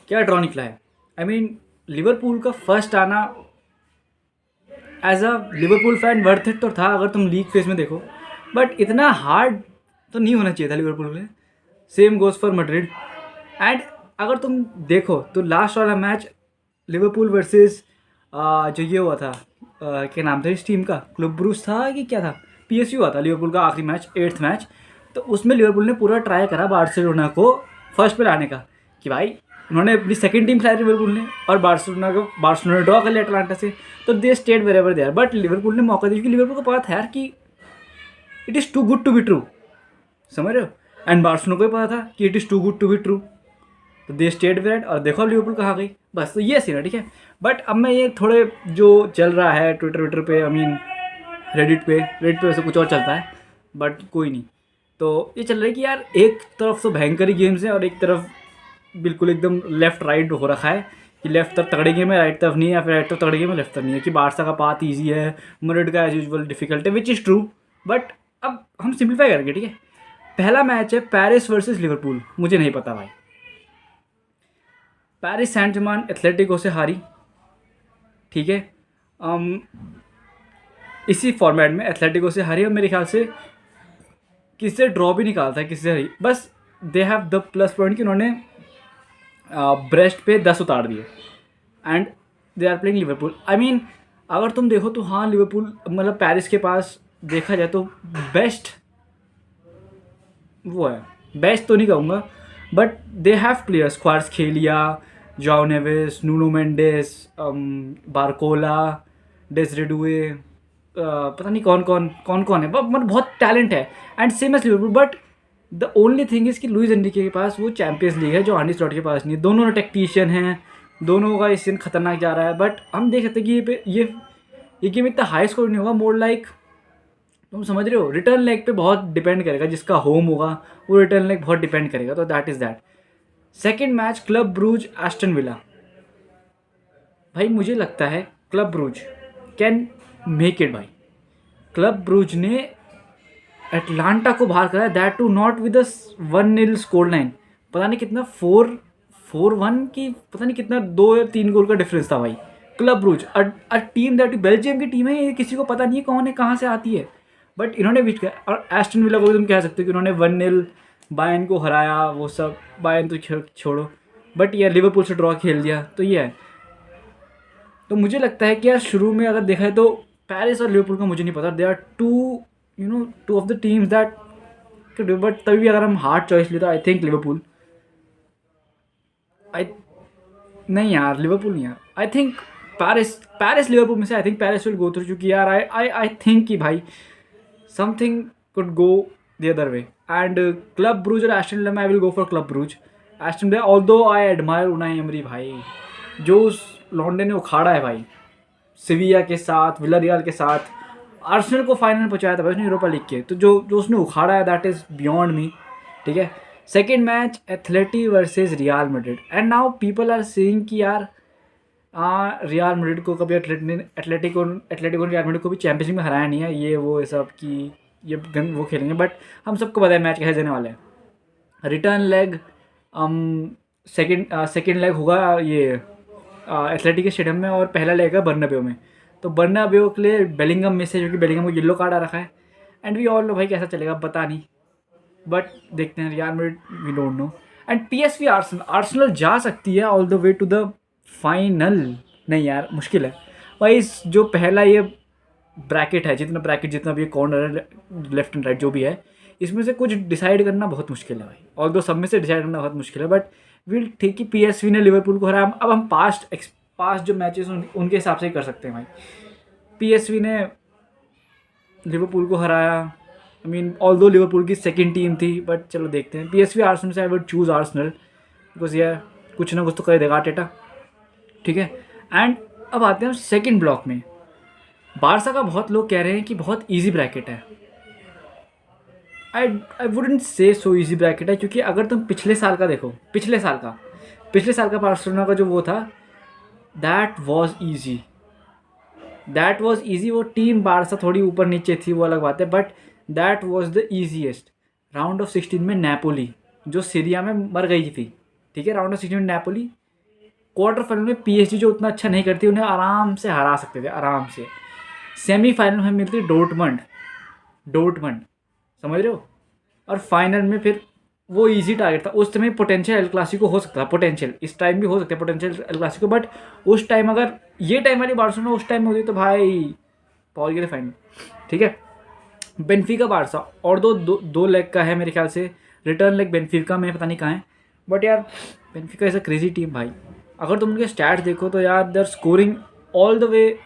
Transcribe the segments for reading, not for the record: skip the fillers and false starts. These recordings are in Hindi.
क्या ड्रॉ निकला है। आई मीन लिवरपूल का फर्स्ट आना as a Liverpool fan worth it तो था अगर तुम लीग फेज में देखो, बट इतना हार्ड तो नहीं होना चाहिए था लिवरपूल के लिए। Same goes for Madrid. And अगर तुम देखो तो लास्ट वाला मैच लिवरपूल वर्सेस जो ये हुआ था, क्या नाम था इस टीम का, क्लब ब्रूज था कि क्या था, पीएसयू हुआ था लिवरपूल का आखिरी मैच, 8th मैच। तो उसमें लिवरपूल ने पूरा ट्राई करा बार्सिलोना को फर्स्ट पे लाने का, कि भाई उन्होंने अपनी सेकंड टीम खिलाई लिवरपूल ने, और बार्सिलोना ड्रॉ कर लिया अटलांटा से। तो they stayed where ever there, but Liverpool ने मौका दिया क्योंकि लिवरपूल को पता था यार कि it is too good to be true, समझ रहे हो। एंड बार्सिलोना को भी पता था कि it is too good to be true, तो दे स्टेट वेट, और देखो अब लिवरपूल कहाँ गई। बस तो ये सीन है, ठीक है। बट अब मैं ये थोड़े जो चल रहा है ट्विटर विटर पे, आई मीन रेडिट पे वैसे कुछ और चलता है, बट कोई नहीं। तो ये चल रहा है कि यार एक तरफ तो भयंकर ही गेम्स है और एक तरफ बिल्कुल एकदम लेफ्ट राइट हो रखा है, कि लेफ्ट तरफ तगड़े गेम है, राइट तरफ नहीं है, या फिर राइट तरफ तगड़े गेम है, लेफ्ट तरफ नहीं है, कि बारसा का पाथ ईजी है, मैड्रिड का एज यूजुअल डिफिकल्ट है, विच इज़ ट्रू। बट अब हम सिंप्लीफाई करेंगे, ठीक है। पहला मैच है पेरिस वर्सेस लिवरपूल, मुझे नहीं पता भाई। पेरिस सेंट जर्मेन एथलेटिको से हारी, ठीक है। इसी फॉर्मेट में एथलेटिको से हारी, और मेरे ख्याल से किससे ड्रॉ भी निकालता है, किससे हारी, बस they have the plus point कि उन्होंने ब्रेस्ट पे 10 उतार दिए, and they are playing Liverpool. I mean अगर तुम देखो तो हाँ, लिवरपूल मतलब पेरिस के पास देखा जाए तो बेस्ट वो है, बेस्ट तो नहीं कहूँगा, but they have players, Kvaratskhelia, João Neves, Nuno Mendes, Barcola, Désiré Doué, पता नहीं कौन कौन है, मतलब बहुत टैलेंट है। And same as Liverpool, but the only thing is कि लुइस एनरिके के पास वो चैंपियंस लीग है जो आर्ने स्लॉट के पास नहीं है। दोनों टेक्टिशियन हैं, दोनों का इस सीन खतरनाक जा रहा है, बट हम देख सकते हैं कि ये गेम इतना हाई स्कोर नहीं होगा, मोर लाइक, तुम समझ रहे हो, रिटर्न लेग पे बहुत डिपेंड करेगा, जिसका होम होगा वो रिटर्न लेग बहुत डिपेंड करेगा, तो that is that. Second match Club Brugge Aston Villa, भाई मुझे लगता है Club Brugge can make it भाई। क्लब ब्रूज ने एटलांटा को बाहर कराया, that too not with 1-0 score line, पता नहीं कितना 4-1 की, पता नहीं कितना 2 या 3 गोल का डिफरेंस था भाई। Club Brugge a team that Belgium की टीम है, ये किसी को पता नहीं है कौन है, कहाँ से आती है, बट इन्होंने बीट किया। और एस्टन विला को भी तुम कह सकते हो कि उन्होंने 1-0 बायन को हराया, वो सब बायन तो छोड़ो, बट ये लिवरपूल से ड्रॉ खेल दिया, तो ये है। तो मुझे लगता है कि यार शुरू में अगर देखा है तो पेरिस और लिवरपूल का मुझे नहीं पता, they are two of the teams that, but तभी भी अगर हम हार्ड चॉइस ले तो आई थिंक लिवरपूल। आई नहीं यार, लिवरपूल नहीं यार, आई थिंक पेरिस लिवरपूल में से I think Paris will go through, क्योंकि यार आई थिंक कि भाई something could go the other way. And Club Brugge और एस्टन विला में I will go for Club Brugge. Aston Villa although I admire Unai Emery भाई, जो उस लॉन्डे ने उखाड़ा है भाई, सिविया के साथ, विलारियल के साथ, आर्सेनल को फाइनल पहुंचाया था भाई उसने यूरोपा लीग के, तो जो जो उसने उखाड़ा है दैट इज़ बियॉन्ड मी, ठीक है। Second match Atleti versus Real Madrid, and now people are saying कि यार रियल मैड्रिड को कभी एथलेटिको रियल मैड्रिड को भी चैंपियंस लीग में हराया नहीं है, ये वो सब कि ये वो खेलेंगे, बट हम सबको पता है मैच कैसे देने वाले हैं। रिटर्न लेग सेकेंड लेग होगा ये एथलेटिक स्टेडियम में, और पहला लेग है बर्नाब्यू में। तो बर्नाब्यू के लिए बेलिंगम में से, जो कि बेलिंगम को येलो कार्ड आ रखा है, एंड वी ऑल नो भाई कैसा चलेगा पता नहीं, बट देखते हैं। Real Madrid we don't know. And PSV Arsenal जा सकती है all the way to the final, नहीं यार मुश्किल है भाई। जो पहला ये ब्रैकेट है, जितना भी कॉर्नर है, लेफ्ट एंड राइट जो भी है, इसमें से कुछ डिसाइड करना बहुत मुश्किल है भाई, ऑल दो सब में से डिसाइड करना बहुत मुश्किल है, बट विल ठीक ही पीएसवी ने लिवरपूल को हराया। अब हम पास्ट जो मैचेस उनके हिसाब से ही कर सकते हैं भाई। पीएसवी ने लिवरपूल को हराया, आई मीन ऑल्दो लिवरपूल की सेकंड टीम थी, बट चलो देखते हैं। पीएसवी आर्सेनल से I would choose Arsenal, because ये कुछ ना कुछ तो कर देगा टेटा, ठीक है। एंड अब आते हैं सेकेंड ब्लॉक में। बारसा का बहुत लोग कह रहे हैं कि बहुत ईजी ब्रैकेट है, I wouldn't say so easy bracket है, क्योंकि अगर तुम पिछले साल का देखो, पिछले साल का बार्सिलोना का जो वो था, दैट वॉज ईजी। वो टीम बारसा थोड़ी ऊपर नीचे थी, वो अलग बात है, but that was the easiest. Round of 16 में नेपोली, जो सीरिया में मर गई थी, ठीक है, राउंड ऑफ 16 में नेपोली क्वार्टर फाइनल में PSG जो उतना अच्छा नहीं करती उन्हें आराम से हरा सकते थे, आराम से। सेमीफाइनल में मिलती डोर्टमंड, डोर्टमंड, समझ रहे हो? और फाइनल में फिर वो इजी टारगेट था उस समय। पोटेंशियल एल क्लासिको हो सकता था, पोटेंशियल इस टाइम भी हो सकता है पोटेंशियल एल क्लासिको, बट उस टाइम अगर ये टाइम वाली बार्सिलोना उस टाइम में होती तो भाई पहुंच गए थे फाइनल। ठीक है, बेनफिका बारसा और दो लेग का है मेरे ख्याल से। रिटर्न लेग बेनफिका में पता नहीं कहाँ है, बट यार Benfica is a crazy team भाई। अगर तुम उनके स्टैट्स देखो तो यार they're scoring all the way,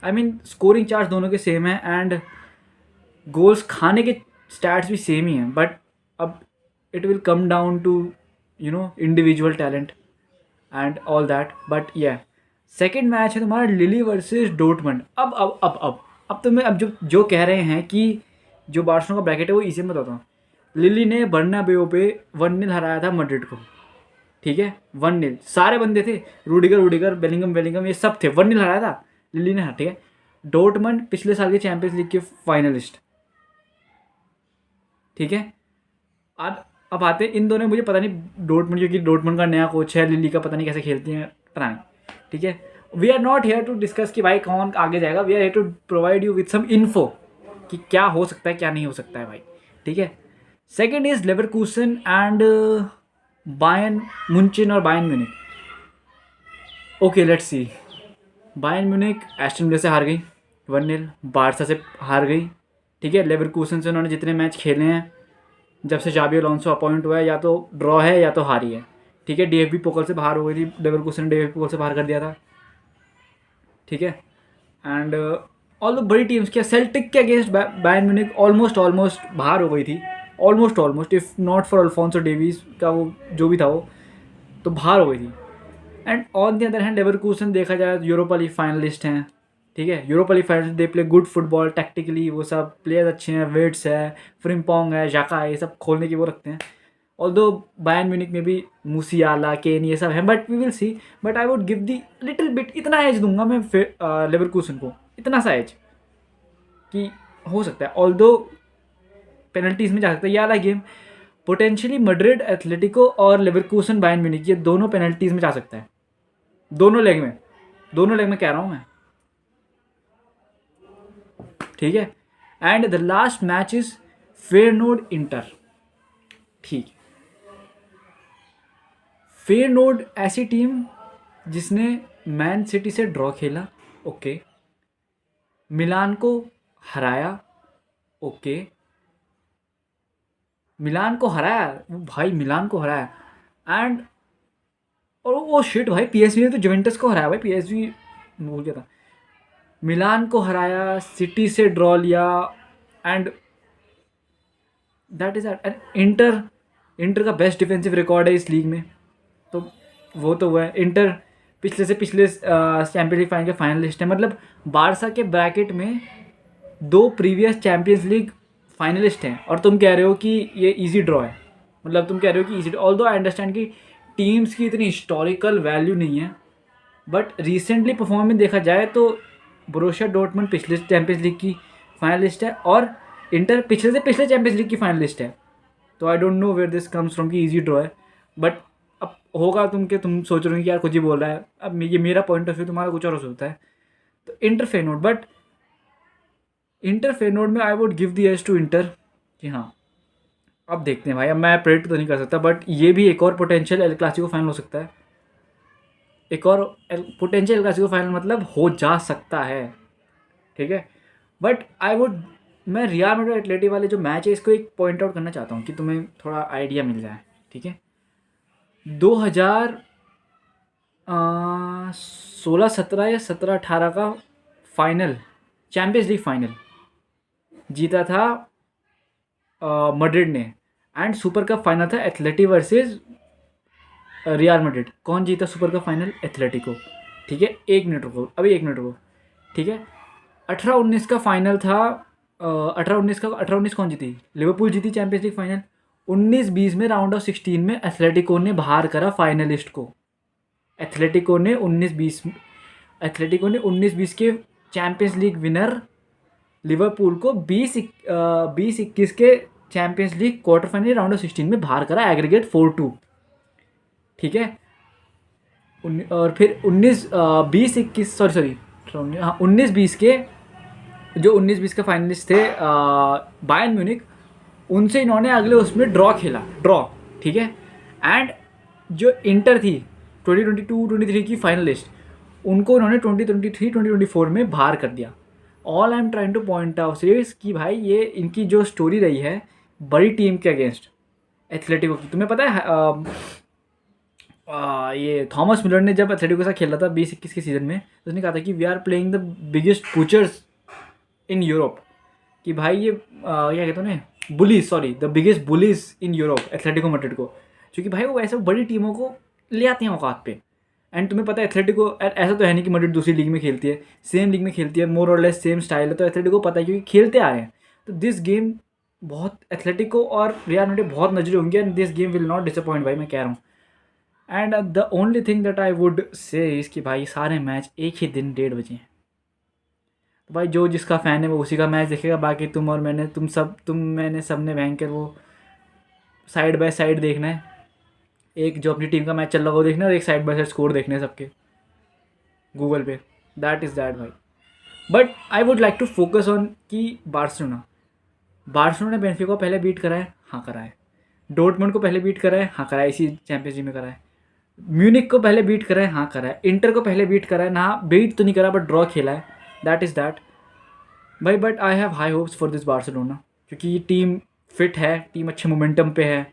I mean scoring charge दोनों के सेम है एंड गोल्स खाने के स्टैट्स भी सेम ही हैं, बट अब it will come down to individual talent and all that. But या सेकेंड मैच है तुम्हारा लिली वर्सेस डोर्टमंड। अब तुम्हें अब जो कह रहे हैं कि जो बार्सिलोना का ब्रैकेट है वो इजी में बताता हूँ। लिली ने बर्नाब्यूओ पे 1-0 हराया था मैड्रिड को, ठीक है, 1-0। सारे बंदे थे, रूडिगर बेलिंगम ये सब थे, 1-0 हराया था लिली ने, ठीक है। डोर्टमंड पिछले साल के चैंपियंस लीग के फाइनलिस्ट, ठीक है। अब आते हैं इन दोनों, मुझे पता नहीं डोर्टमंड, क्योंकि डोर्टमंड का नया कोच है, लिली का पता नहीं कैसे खेलती हैं, पता नहीं, ठीक है। We are not here to discuss कि भाई कौन आगे जाएगा, we are here to provide you with some info कि क्या हो सकता है क्या नहीं हो सकता है भाई, ठीक है। Second is Leverkusen and Bayern Munchen और Bayern Munich. Okay let's see. Bayern Munich Aston Villa से हार गई 1-0, बारसा से हार गई, ठीक है। लेवरकूसन से उन्होंने जितने मैच खेले हैं जब से जाबी अलोंसो अपॉइंट हुआ है, या तो ड्रॉ है या तो हारी है, ठीक है। DFB पोकल से बाहर हो गई थी लेवरकूसन ने, DFB पोकल से बाहर कर दिया था, ठीक है। एंड ऑल द बड़ी टीम्स के सेल्टिक के अगेंस्ट बायर्न म्यूनिख ऑलमोस्ट बाहर हो गई थी, almost if not for Alfonso Davis का वो जो भी था वो तो बाहर हो गई थी। And on the other hand Leverkusen देखा जाए तो यूरोपा लीग फाइनलिस्ट हैं, ठीक है। Europa league finalist, they play good football tactically, वो सब प्लेयर्स अच्छे हैं, वेट्स है, फ्रिम्पोंग है, जाका है, ये सब खोलने की वो रखते हैं। ऑल्दो बायर्न म्यूनिख में भी मूसियाला, केन ये सब है, but we will see. But I would give the little bit, इतना एज दूंगा मैं लेवरकूसन को, इतना सा एज कि हो सकता है। ऑल्दो पेनल्टीज़ में जा सकता है, ये वाला गेम पोटेंशियली मैड्रिड, एथलेटिको और लेवरकूसन बायर्न म्यूनिख ये दोनों पेनल्टीज़ में जा सकता है, दोनों लेग में कह रहा हूँ मैं, ठीक है। And the last match is Feyenoord Inter, ठीक। फेयरनोर्ड ऐसी टीम जिसने मैन सिटी से ड्रॉ खेला, ओके, मिलान को हराया, ओके, मिलान को हराया भाई, मिलान को हराया। एंड और वो शिट भाई PSG ने तो जुवेंटस को हराया भाई, PSG भूल गया था, मिलान को हराया, सिटी से ड्रॉ लिया, एंड दैट इज इंटर का बेस्ट डिफेंसिव रिकॉर्ड है इस लीग में, तो वो तो हुआ है। इंटर पिछले चैंपियंस लीग फाइनल के फाइनलिस्ट है, मतलब बारसा के ब्रैकेट में 2 प्रीवियस चैंपियंस लीग फाइनलिस्ट हैं, और तुम कह रहे हो कि ये इजी ड्रॉ है, मतलब तुम कह रहे हो कि इजी। ऑल्दो आई अंडरस्टैंड कि टीम्स की इतनी हिस्टोरिकल वैल्यू नहीं है, बट रिसेंटली परफॉर्मेंस देखा जाए तो बोरुसिया डॉर्टमंड पिछले चैंपियंस लीग की फाइनलिस्ट है और इंटर पिछले चैंपियंस लीग की फाइनलिस्ट है, तो I don't know where this comes from कि इजी ड्रॉ है। बट अब होगा तुम सोच रहे हो कि यार कुछ ही बोल रहा है, अब ये मेरा पॉइंट ऑफ व्यू, तुम्हारा कुछ और हो सकता है। तो Inter Feyenoord, but Inter Feyenoord में I would give the edge to Inter कि हाँ, अब देखते हैं भाई, अब मैं प्रेडिक्ट तो नहीं कर सकता, बट ये भी एक और पोटेंशियल एल क्लासिको फाइनल हो सकता है, एक और पोटेंशियल एल क्लासिको फाइनल मतलब हो जा सकता है, ठीक है। बट मैं रियल मैड्रिड एटलेटिको वाले जो मैच है इसको एक पॉइंट आउट करना चाहता हूँ कि तुम्हें थोड़ा आइडिया मिल जाए, ठीक है। 2016-17 या 17-18 का फाइनल, चैंपियंस लीग फाइनल जीता था मैड्रिड ने, एंड सुपर कप फाइनल था एथलेटिको वर्सेस रियल मैड्रिड। कौन जीता सुपर कप फाइनल? एथलेटिको, ठीक है। 1 मिनट रुको, ठीक है। 18-19 का फाइनल था, 18-19 कौन जीती? लिवरपूल जीती चैंपियंस लीग फाइनल। 19-20 में राउंड ऑफ 16 में एथलेटिको ने बाहर करा फाइनलिस्ट को। एथलेटिको ने 19-20 के चैंपियंस लीग विनर लिवरपूल को 20-21 के champions league quarter final round of 16 में बाहर करा, एग्रीगेट 4-2, ठीक है। और फिर 19-20-21 सॉरी हाँ 19-20 के जो 19-20 के फाइनलिस्ट थे बायर्न म्यूनिख, उनसे इन्होंने अगले उसमें ड्रॉ खेला, ड्रॉ, ठीक है। एंड जो इंटर थी 2022-23 की फाइनलिस्ट, उनको इन्होंने 2023-2024 में बाहर कर दिया। All I am trying two point out is कि भाई ये इनकी जो स्टोरी रही है बड़ी टीम के अगेंस्ट, एथलेटिको की। तुम्हें पता है ये थॉमस मिलर ने जब एथलेटिको के साथ खेला था 20-21 के सीज़न में, तो उसने कहा था कि we are playing the biggest poachers in Europe, कि भाई ये क्या कहते हैं ना, bullies, sorry the biggest bullies in Europe, Atletico Madrid को, क्योंकि भाई वो ऐसे बड़ी टीमों को ले आते हैं औकात पे। एंड तुम्हें पता है एथलेटिको, ऐसा तो है नहीं कि मैड्रिड दूसरी लीग में खेलती है, सेम लीग में खेलती है, मोर और लेस सेम स्टाइल है, तो एथलेटिको पता है क्योंकि खेलते आ रहे हैं। तो दिस गेम बहुत एथलेटिको और रियल मैड्रिड बहुत नजरे होंगे, and this game will not disappoint भाई, मैं कह रहा हूँ। And the only thing that I would say इस कि भाई सारे मैच एक ही दिन 1:30 बजे हैं, तो भाई जो जिसका फ़ैन है वो उसी का मैच देखेगा। बाकी तुम और मैंने, मैंने सब ने भयंकर वो साइड बाय साइड देखना है, एक जो अपनी टीम का मैच चल रहा है वो देखना है, और एक साइड बाय साइड स्कोर देखने हैं सबके गूगल पे। दैट इज़ दैट भाई। But I would like to focus on कि बार्सिलोना ने बेंफिका को पहले बीट करा है, हाँ करा है। डॉर्टमुंड को पहले बीट करा है, हाँ करा है, इसी चैंपियंस लीग में करा है। म्यूनिक को पहले बीट करा है, हाँ करा है। इंटर को पहले बीट करा है ना, बीट तो नहीं करा बट ड्रॉ खेला है। दैट इज़ दैट भाई। But I have high hopes for this Barcelona, क्योंकि ये टीम फिट है, टीम अच्छे मोमेंटम पे है।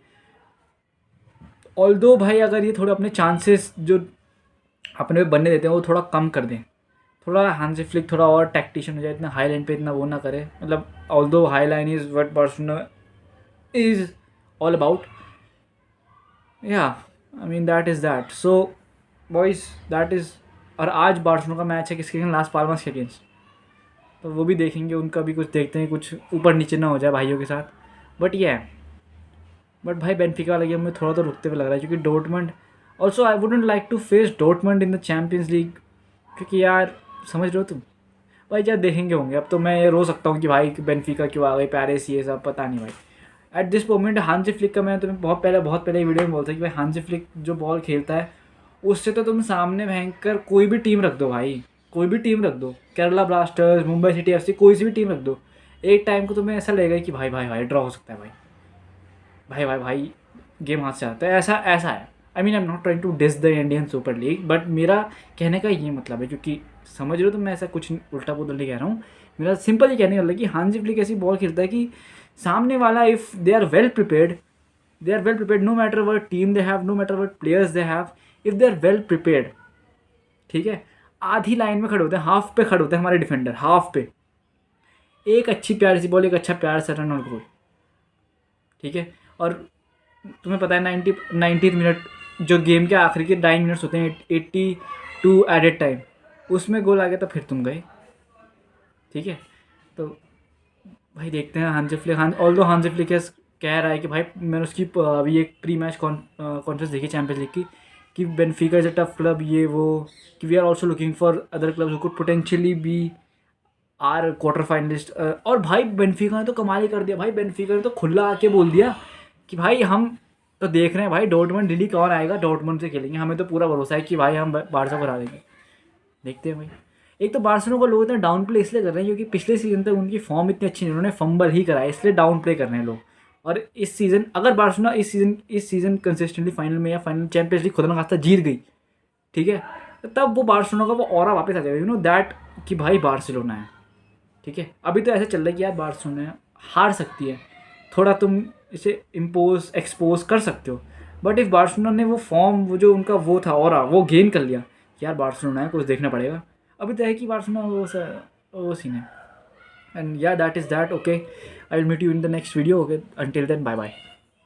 ऑल्दो भाई अगर ये थोड़े अपने चांसेस जो अपने पे बनने देते हैं वो थोड़ा कम कर दें, थोड़ा हांसी फ्लिक थोड़ा और टैक्टिशियन हो जाए, इतना हाई लाइन पे इतना वो ना करे। मतलब although high line is what Barcelona is all about, yeah I mean that is that. So boys that is. और आज बार्सिलोना का मैच है किसके अगेंस्ट, लास पाल्मास के अगेंस्ट, तो वो भी देखेंगे, उनका भी कुछ देखते हैं, कुछ ऊपर नीचे ना हो जाए भाइयों के साथ। बट भाई बेंफिका वाला गेम में थोड़ा तो रुकते हुए लग रहा है, क्योंकि Dortmund also I wouldn't like to face Dortmund in the Champions League, क्योंकि यार समझ रहे हो तुम भाई, क्या देखेंगे होंगे। अब तो मैं ये रो सकता हूँ कि भाई बेंफिका क्यों आ गई, पेरिस ये सब पता नहीं भाई। At this moment Hansi Flick का मैं तुम्हें बहुत पहले वीडियो में बोलता कि भाई हांसी फ्लिक जो बॉल खेलता है उससे तो तुम सामने भयंकर कोई भी टीम रख दो भाई, कोई भी टीम रख दो, Kerala blasters, Mumbai city FC, कोई सी भी टीम रख दो, एक टाइम को तुम्हें ऐसा लगेगा कि भाई भाई भाई ड्रॉ हो सकता है भाई, भाई भाई भाई गेम हाथ से आता है। ऐसा है। I mean I am not trying to diss the Indian Super League, but मेरा कहने का ये मतलब है, क्योंकि समझ रहे हो तो मैं ऐसा कुछ उल्टा पुल्टा नहीं कह रहा हूँ। मेरा सिंपल ये कहने का मतलब कि हांसी फ्लिक ऐसी बॉल खेलता है कि सामने वाला if they are well prepared no matter what team they have, no matter what players they have, if they are well prepared, ठीक है, आधी लाइन में खड़े होते हैं, हाफ पे खड़े होते हैं हमारे डिफेंडर, हाफ पे एक अच्छी प्यारी सी बॉल, एक अच्छा प्यार सा रन और गोल, ठीक है। और तुम्हें पता है 90 मिनट जो गेम के आखिरी के 9 मिनट्स होते हैं, 82 एडेड टाइम, उसमें गोल आ गया तो फिर तुम गए, ठीक है। तो भाई देखते हैं Hansi Flick, although Hansi Flick कह रहा है कि भाई मैंने उसकी अभी एक प्री मैच कॉन्फ्रेंस देखी चैंपियंस लीग की, कि Benfica is a tough club, ये वो, कि we are also looking for other clubs who could potentially be our quarter finalist. और भाई बेनफिका ने तो कमाल ही कर दिया भाई, बेनफिका ने तो खुला आके बोल दिया कि भाई हम तो देख रहे हैं भाई डॉर्टमंड दिल्ली कौन आएगा, डॉर्टमंड से खेलेंगे, हमें तो पूरा भरोसा है कि भाई हम बारसा को हरा देंगे। देखते हैं भाई। एक तो बार्सिलोना को लोग इतना डाउन प्ले इसलिए कर रहे हैं क्योंकि पिछले सीजन तक उनकी फॉर्म इतनी अच्छी नहीं, उन्होंने फंबल ही कराया, इसलिए डाउन प्ले कर रहे हैं लोग। और इस सीज़न अगर बार्सिलोना इस सीज़न कंसिस्टेंटली फाइनल में या फाइनल चैंपियंस लीग खुदा ना खास्ता जीत गई, ठीक है, तो तब वो बार्सिलोना का वो ऑरा वापस आ जाएगा, यू नो दैट, कि भाई बार्सिलोना है, ठीक है। अभी तो ऐसे चल रहा है कि यार बार्सिलोना हार सकती है, थोड़ा तुम इसे एक्सपोज कर सकते हो, बट इफ़ बार्सिलोना ने वो फॉर्म, वो जो उनका वो था ऑरा, वो गेन कर लिया, यार बार्सिलोना है, कुछ देखना पड़ेगा। अभी तो है कि बार्सिलोना वो सीन है। एंड या that is that. Okay, I will meet you in the next video. Okay, until then bye bye.